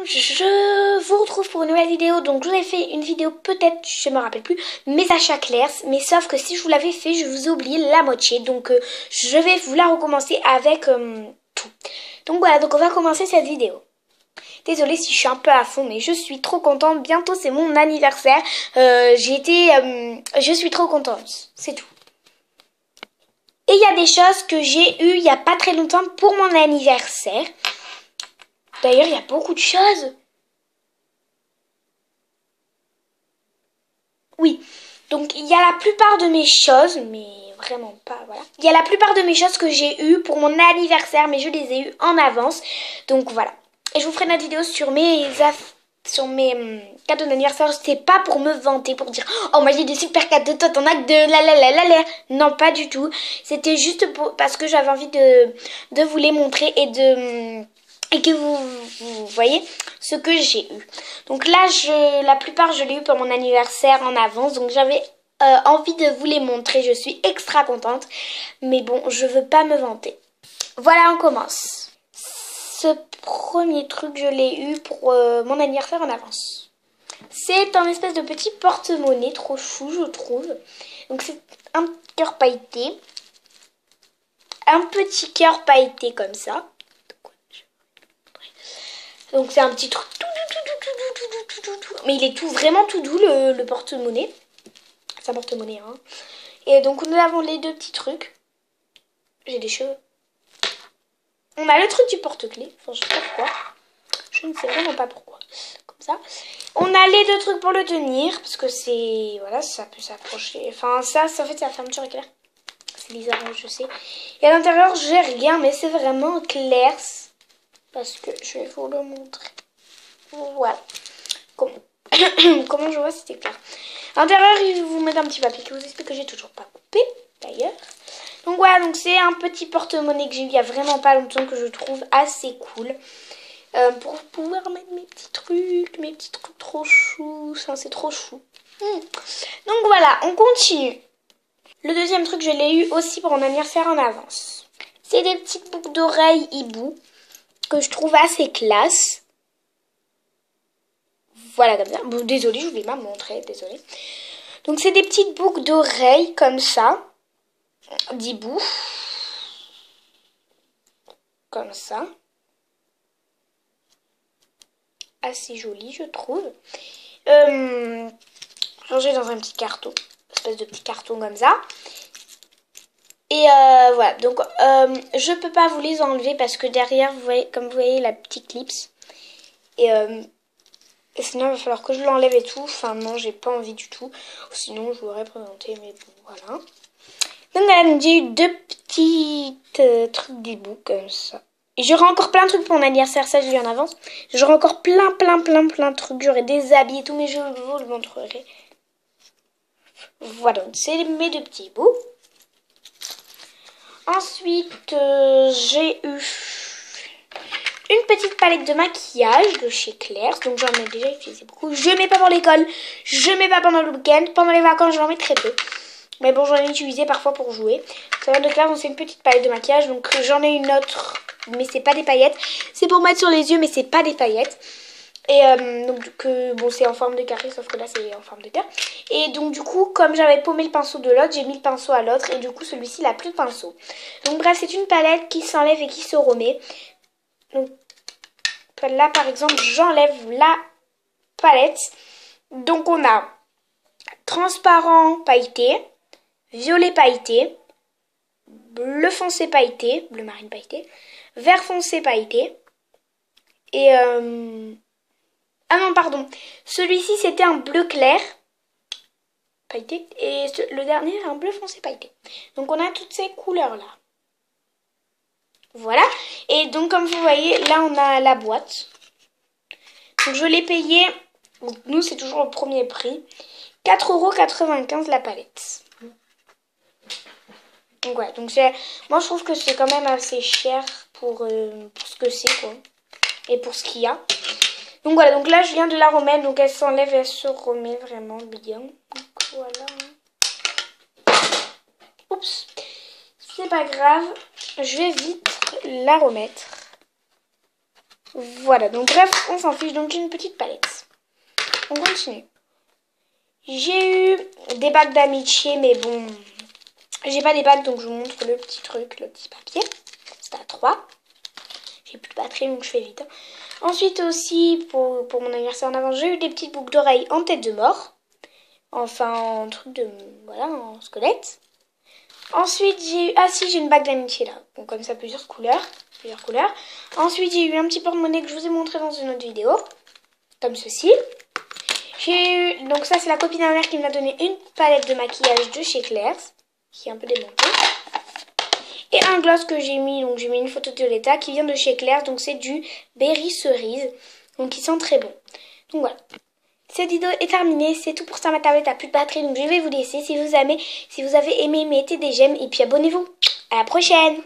Je vous retrouve pour une nouvelle vidéo. Donc je vous ai fait une vidéo peut-être, je me rappelle plus, mes achats Clairs. Mais sauf que si je vous l'avais fait, je vous ai oublié la moitié. Donc je vais vous la recommencer avec tout. Donc voilà, donc on va commencer cette vidéo. Désolée si je suis un peu à fond, mais je suis trop contente. Bientôt c'est mon anniversaire. Je suis trop contente, c'est tout. Et il y a des choses que j'ai eues il n'y a pas très longtemps pour mon anniversaire. D'ailleurs, il y a beaucoup de choses. Oui, donc il y a la plupart de mes choses, mais vraiment pas, voilà. Il y a la plupart de mes choses que j'ai eues pour mon anniversaire, mais je les ai eues en avance. Donc voilà. Et je vous ferai une vidéo sur mes cadeaux d'anniversaire. C'est pas pour me vanter, pour dire « Oh, moi j'ai des super cadeaux, toi t'en as que de la la la la la ». Non, pas du tout. C'était juste parce que j'avais envie de vous les montrer et que vous voyez ce que j'ai eu. Donc là, la plupart, je l'ai eu pour mon anniversaire en avance. Donc j'avais envie de vous les montrer. Je suis extra contente. Mais bon, je veux pas me vanter. Voilà, on commence. Ce premier truc, je l'ai eu pour mon anniversaire en avance. C'est un espèce de petit porte-monnaie trop chou, je trouve. Donc c'est un cœur pailleté. Un petit cœur pailleté comme ça. Donc c'est un petit truc tout. Mais il est vraiment tout doux le porte-monnaie. C'est un porte-monnaie, hein. Et donc nous avons les deux petits trucs. J'ai des cheveux. On a le truc du porte-clés. Enfin, je sais pas pourquoi. Je ne sais vraiment pas pourquoi. Comme ça. On a les deux trucs pour le tenir. Parce que c'est... Voilà, ça peut s'approcher. Enfin, ça, en fait, c'est la fermeture éclair. C'est bizarre, je sais. Et à l'intérieur, j'ai rien. Mais c'est vraiment clair. Parce que je vais vous le montrer. Voilà. Comment je vois, c'était clair. À l'intérieur, ils vous mettent un petit papier qui vous explique que j'ai toujours pas coupé, d'ailleurs. Donc voilà, donc c'est un petit porte-monnaie que j'ai eu il y a vraiment pas longtemps que je trouve assez cool. Pour pouvoir mettre mes petits trucs trop choux. Enfin, c'est trop chou. Donc voilà, on continue. Le deuxième truc, je l'ai eu aussi pour mon anniversaire en avance. C'est des petites boucles d'oreilles hibou que je trouve assez classe. Voilà, comme ça. Bon, désolée, je voulais pas montrer, désolée. Donc, c'est des petites boucles d'oreilles comme ça. D'hibou. Comme ça. Assez joli, je trouve. Rangé dans un petit carton. Une espèce de petit carton comme ça. Et voilà. Donc, je peux pas vous les enlever parce que derrière, vous voyez, comme vous voyez, la petite clips. Et sinon, il va falloir que je l'enlève et tout. Enfin, non, j'ai pas envie du tout. Sinon, je vous l'aurais présenté, mais bon, voilà. Donc voilà, j'ai eu deux petites trucs d'hibou comme ça. Et j'aurai encore plein de trucs pour mon anniversaire, ça je l'ai en avance. J'aurai encore plein de trucs. J'aurai des habits et tout, mais je vous le montrerai. Voilà, c'est mes deux petits hiboux. Ensuite, j'ai eu une petite palette de maquillage de chez Clairs. Donc j'en ai déjà utilisé beaucoup. Je mets pas pour l'école, je mets pas pendant le week-end. Pendant les vacances, j'en mets très peu. Mais bon, j'en ai utilisé parfois pour jouer. Ça vient de Clairs, donc c'est une petite palette de maquillage. Donc j'en ai une autre, mais c'est pas des paillettes. C'est pour mettre sur les yeux, mais c'est pas des paillettes. Et donc bon, c'est en forme de carré, sauf que là c'est en forme de cœur. Et donc du coup, comme j'avais paumé le pinceau de l'autre, j'ai mis le pinceau à l'autre. Et du coup, celui-ci, il a plus de pinceau. Donc bref, c'est une palette qui s'enlève et qui se remet. Donc là, par exemple, j'enlève la palette. Donc on a transparent pailleté, violet pailleté, bleu foncé pailleté, bleu marine pailleté, vert foncé pailleté. Et ah non, pardon. Celui-ci, c'était un bleu clair pailleté. Et le dernier, un bleu foncé pailleté. Donc, on a toutes ces couleurs-là. Voilà. Et donc, comme vous voyez, là, on a la boîte. Donc, je l'ai payé. Donc, nous, c'est toujours au premier prix. 4,95 € la palette. Donc, ouais. Donc, moi, je trouve que c'est quand même assez cher pour ce que c'est, quoi. Et pour ce qu'il y a. Donc voilà, donc là je viens de la remettre, donc elle s'enlève et elle se remet vraiment bien. Donc voilà. Oups, c'est pas grave, je vais vite la remettre. Voilà, donc bref, on s'en fiche. Donc j'ai une petite palette. On continue. J'ai eu des bacs d'amitié, mais bon, j'ai pas des bacs, donc je vous montre le petit truc, le petit papier. C'est à 3. J'ai plus de batterie, donc je fais vite. Ensuite aussi, pour mon anniversaire en avant, j'ai eu des petites boucles d'oreilles en tête de mort. Enfin, en truc de... voilà, en squelette. Ensuite, j'ai eu... ah si, j'ai une bague d'amitié là. Donc comme ça, plusieurs couleurs. Ensuite, j'ai eu un petit porte-monnaie que je vous ai montré dans une autre vidéo. Comme ceci. J'ai eu... donc ça, c'est la copine de ma mère qui m'a donné une palette de maquillage de chez Claire's. Qui est un peu démontée. Et un gloss que j'ai mis, donc j'ai mis une photo de Violetta qui vient de chez Claire's. Donc c'est du berry cerise. Donc il sent très bon. Donc voilà. Cette vidéo est terminée, c'est tout pour ça, ma tablette a plus de batterie, donc je vais vous laisser. Si vous avez aimé, mettez des j'aime et puis abonnez-vous. À la prochaine!